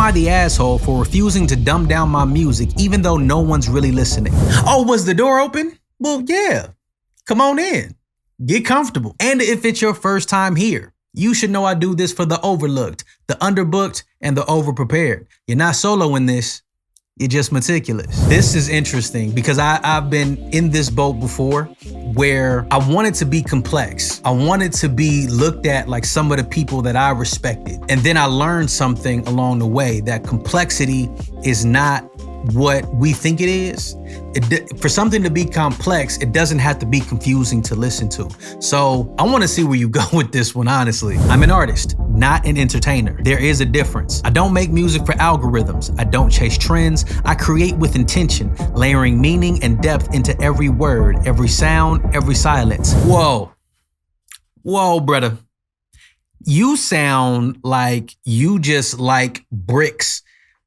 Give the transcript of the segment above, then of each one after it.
I the asshole for refusing to dumb down my music even though no one's really listening? Oh, was the door open? Well, yeah. Come on in. Get comfortable. And if it's your first time here, you should know I do this for the overlooked, the underbooked, and the overprepared. You're not solo in this. You're just meticulous. This is interesting because I've been in this boat before where I wanted to be complex. I wanted to be looked at like some of the people that I respected. And then I learned something along the way, that complexity is not what we think it is. For something to be complex, it doesn't have to be confusing to listen to. So I want to see where you go with this one, honestly. I'm an artist, not an entertainer. There is a difference. I don't make music for algorithms. I don't chase trends. I create with intention, layering meaning and depth into every word, every sound, every silence. Whoa, brother. You sound like you just like bricks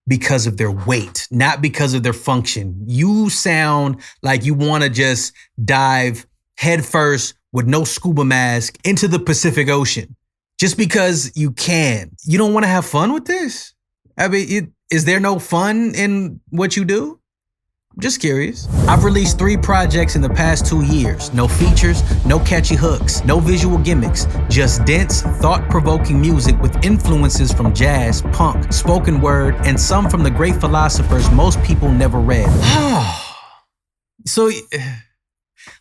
because of their weight, not because of their function. You sound like you want to just dive headfirst with no scuba mask into the Pacific Ocean just because you can. You don't want to have fun with this? I mean, is there no fun in what you do? I'm just curious. I've released 3 projects in the past 2 years. No features, no catchy hooks, no visual gimmicks, just dense, thought-provoking music with influences from jazz, punk, spoken word, and some from the great philosophers most people never read. So,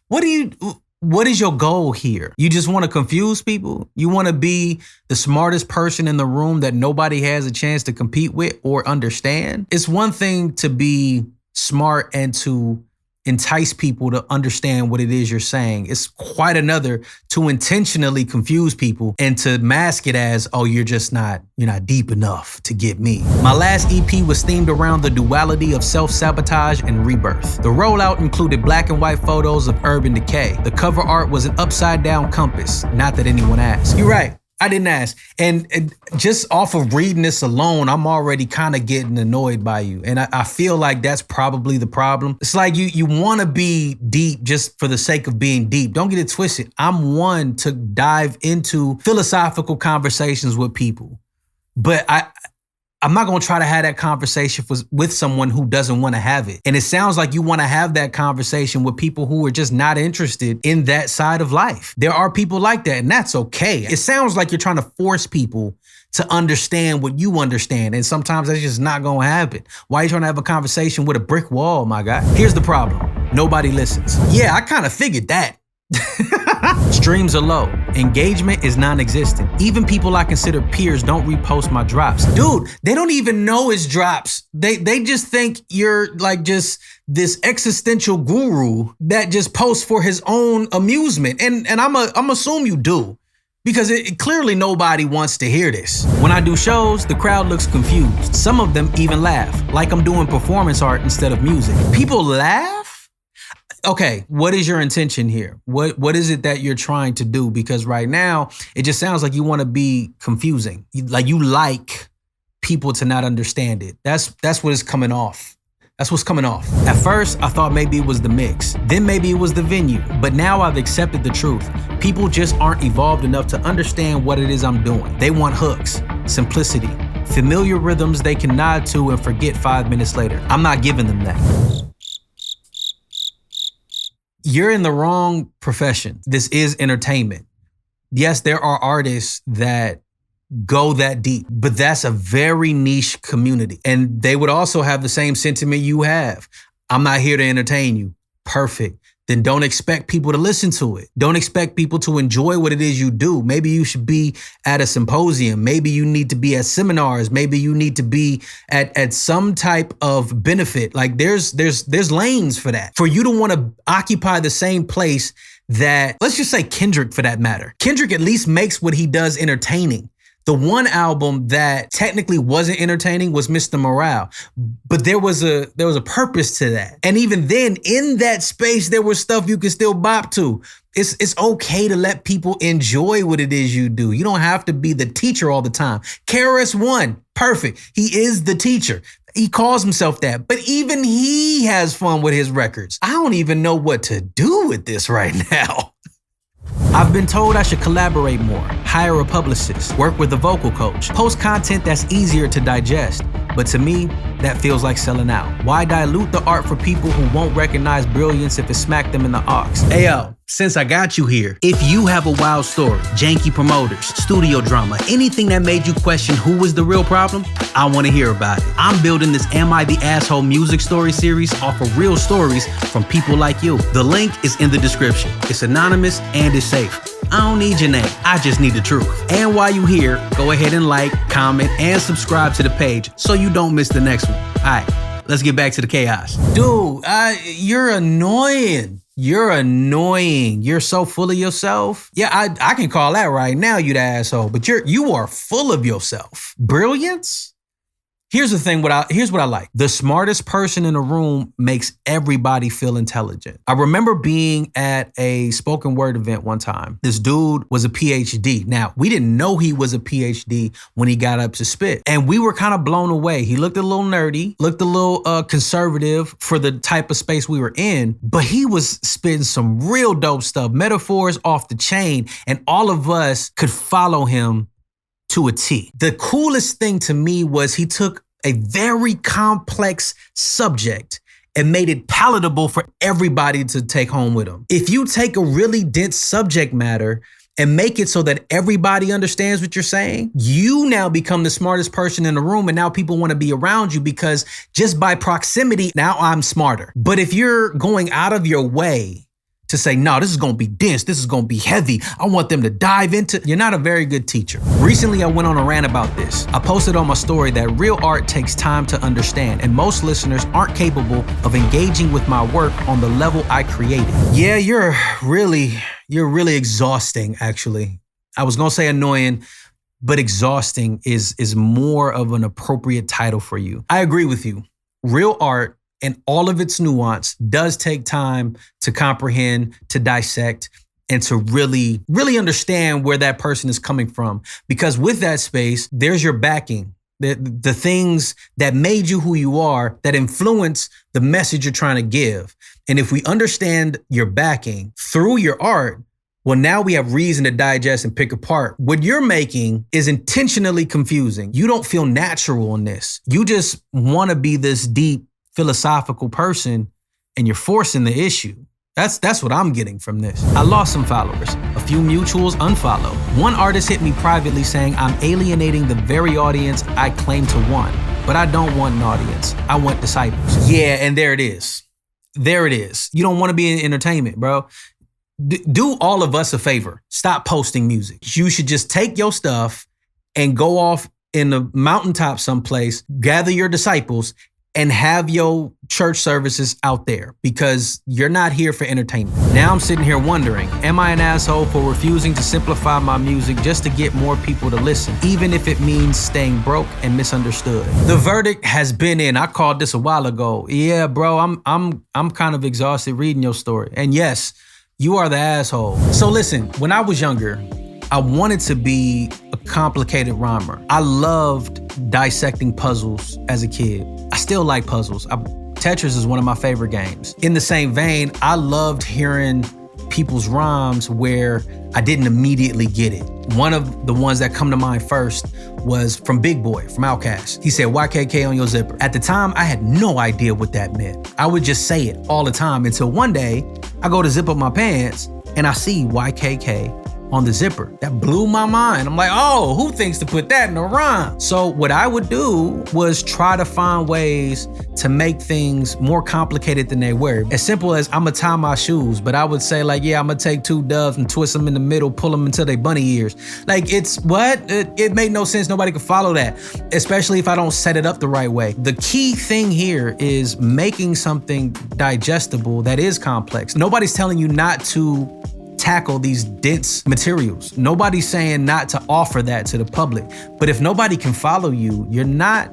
what is your goal here? You just want to confuse people? You want to be the smartest person in the room that nobody has a chance to compete with or understand? It's one thing to be smart and to entice people to understand what it is you're saying. It's quite another to intentionally confuse people and to mask it as, oh, you're not deep enough to get me. My last EP was themed around the duality of self-sabotage and rebirth. The rollout included black and white photos of urban decay. The cover art was an upside down compass. Not that anyone asked. You're right. I didn't ask. And just off of reading this alone, I'm already kind of getting annoyed by you. And I feel like that's probably the problem. It's like you want to be deep just for the sake of being deep. Don't get it twisted. I'm one to dive into philosophical conversations with people. But I'm not going to try to have that conversation with someone who doesn't want to have it. And it sounds like you want to have that conversation with people who are just not interested in that side of life. There are people like that, and that's okay. It sounds like you're trying to force people to understand what you understand, and sometimes that's just not going to happen. Why are you trying to have a conversation with a brick wall, my guy? Here's the problem. Nobody listens. Yeah, I kind of figured that. Streams are low. Engagement is non-existent. Even people I consider peers don't repost my drops. Dude, they don't even know it's drops. They just think you're like just this existential guru that just posts for his own amusement. And I'm assume you do. Because clearly nobody wants to hear this. When I do shows, the crowd looks confused. Some of them even laugh, like I'm doing performance art instead of music. People laugh? Okay, what is your intention here? What is it that you're trying to do? Because right now, it just sounds like you want to be confusing. Like you like people to not understand it. That's what is coming off. That's what's coming off. At first, I thought maybe it was the mix. Then maybe it was the venue. But now I've accepted the truth. People just aren't evolved enough to understand what it is I'm doing. They want hooks, simplicity, familiar rhythms they can nod to and forget 5 minutes later. I'm not giving them that. You're in the wrong profession. This is entertainment. Yes, there are artists that go that deep, but that's a very niche community. And they would also have the same sentiment you have. I'm not here to entertain you. Perfect. Then don't expect people to listen to it. Don't expect people to enjoy what it is you do. Maybe you should be at a symposium. Maybe you need to be at seminars. Maybe you need to be at some type of benefit. Like there's lanes for that. For you to want to occupy the same place that, let's just say Kendrick for that matter. Kendrick at least makes what he does entertaining. The one album that technically wasn't entertaining was Mr. Morale, but there was a purpose to that. And even then, in that space, there was stuff you could still bop to. It's okay to let people enjoy what it is you do. You don't have to be the teacher all the time. KRS-One, perfect. He is the teacher. He calls himself that, but even he has fun with his records. I don't even know what to do with this right now. I've been told I should collaborate more, hire a publicist, work with a vocal coach, post content that's easier to digest. But to me, that feels like selling out. Why dilute the art for people who won't recognize brilliance if it smacked them in the ox? Ayo, since I got you here, if you have a wild story, janky promoters, studio drama, anything that made you question who was the real problem, I want to hear about it. I'm building this Am I the Asshole music story series off of real stories from people like you. The link is in the description. It's anonymous and it's safe. I don't need your name, I just need the truth. And while you here, go ahead and like, comment, and subscribe to the page so you don't miss the next one. All right, let's get back to the chaos. Dude, you're annoying. You're annoying. You're so full of yourself. Yeah, I can call that right now, you the asshole, but you are full of yourself. Brilliance? Here's the thing, here's what I like. The smartest person in the room makes everybody feel intelligent. I remember being at a spoken word event one time. This dude was a PhD. Now, we didn't know he was a PhD when he got up to spit. And we were kind of blown away. He looked a little nerdy, looked a little conservative for the type of space we were in, but he was spitting some real dope stuff, metaphors off the chain, and all of us could follow him to a T. The coolest thing to me was he took a very complex subject and made it palatable for everybody to take home with him. If you take a really dense subject matter and make it so that everybody understands what you're saying, you now become the smartest person in the room, and now people want to be around you because just by proximity, now I'm smarter. But if you're going out of your way to say, no, this is gonna be dense, this is gonna be heavy, I want them to dive into, you're not a very good teacher. Recently, I went on a rant about this. I posted on my story that real art takes time to understand, and most listeners aren't capable of engaging with my work on the level I created. Yeah, you're really exhausting, actually. I was gonna say annoying, but exhausting is more of an appropriate title for you. I agree with you. Real art and all of its nuance does take time to comprehend, to dissect, and to really, really understand where that person is coming from. Because with that space, there's your backing, the things that made you who you are, that influence the message you're trying to give. And if we understand your backing through your art, well, now we have reason to digest and pick apart. What you're making is intentionally confusing. You don't feel natural in this. You just want to be this deep, philosophical person, and you're forcing the issue. That's what I'm getting from this. I lost some followers, a few mutuals unfollowed. One artist hit me privately saying I'm alienating the very audience I claim to want, but I don't want an audience. I want disciples. Yeah, and there it is. There it is. You don't want to be in entertainment, bro. Do all of us a favor. Stop posting music. You should just take your stuff and go off in the mountaintop someplace, gather your disciples, and have your church services out there, because you're not here for entertainment. Now I'm sitting here wondering, am I an asshole for refusing to simplify my music just to get more people to listen, even if it means staying broke and misunderstood? The verdict has been in. I called this a while ago. Yeah, bro, I'm kind of exhausted reading your story. And yes, you are the asshole. So listen, when I was younger, I wanted to be a complicated rhymer. I loved dissecting puzzles as a kid. I still like puzzles. Tetris is one of my favorite games. In the same vein, I loved hearing people's rhymes where I didn't immediately get it. One of the ones that come to mind first was from Big Boy, from Outkast. He said, YKK on your zipper. At the time, I had no idea what that meant. I would just say it all the time until one day, I go to zip up my pants and I see YKK on the zipper. That blew my mind. I'm like, oh, who thinks to put that in a rhyme? So what I would do was try to find ways to make things more complicated than they were. As simple as I'm gonna tie my shoes, but I would say like, yeah, I'm gonna take two doves and twist them in the middle, pull them until they bunny ears. Like it's what? It made no sense. Nobody could follow that, especially if I don't set it up the right way. The key thing here is making something digestible that is complex. Nobody's telling you not to tackle these dense materials. Nobody's saying not to offer that to the public. But if nobody can follow you, you're not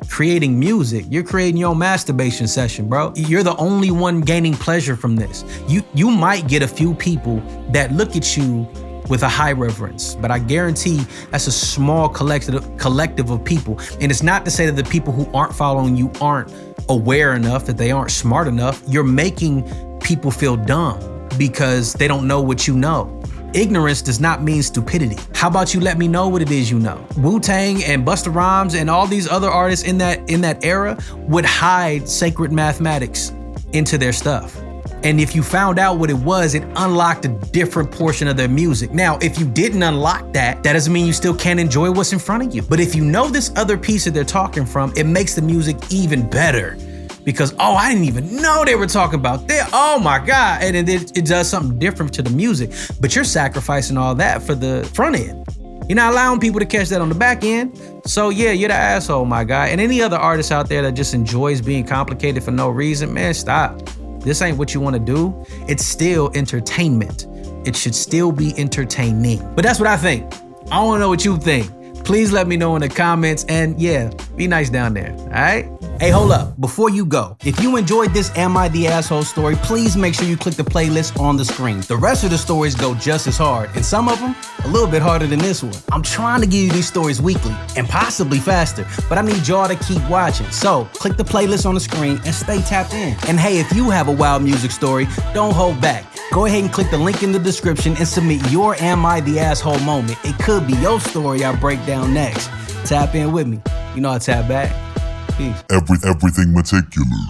creating music. You're creating your own masturbation session, bro. You're the only one gaining pleasure from this. You might get a few people that look at you with a high reverence, but I guarantee that's a small collective of people. And it's not to say that the people who aren't following you aren't aware enough, that they aren't smart enough. You're making people feel dumb because they don't know what you know. Ignorance does not mean stupidity. How about you let me know what it is you know? Wu-Tang and Busta Rhymes and all these other artists in that era would hide sacred mathematics into their stuff. And if you found out what it was, it unlocked a different portion of their music. Now, if you didn't unlock that doesn't mean you still can't enjoy what's in front of you. But if you know this other piece that they're talking from, it makes the music even better. Because, oh, I didn't even know they were talking about that. Oh my God. And it does something different to the music. But you're sacrificing all that for the front end. You're not allowing people to catch that on the back end. So yeah, you're the asshole, my guy. And any other artist out there that just enjoys being complicated for no reason, man, stop. This ain't what you want to do. It's still entertainment. It should still be entertaining. But that's what I think. I want to know what you think. Please let me know in the comments, and yeah, be nice down there, all right? Hey, hold up. Before you go, if you enjoyed this Am I the Asshole story, please make sure you click the playlist on the screen. The rest of the stories go just as hard, and some of them a little bit harder than this one. I'm trying to give you these stories weekly and possibly faster, but I need y'all to keep watching. So click the playlist on the screen and stay tapped in. And hey, if you have a wild music story, don't hold back. Go ahead and click the link in the description and submit your Am I the Asshole moment. It could be your story I break down next. Tap in with me. You know I tap back. Peace. Everything meticulous.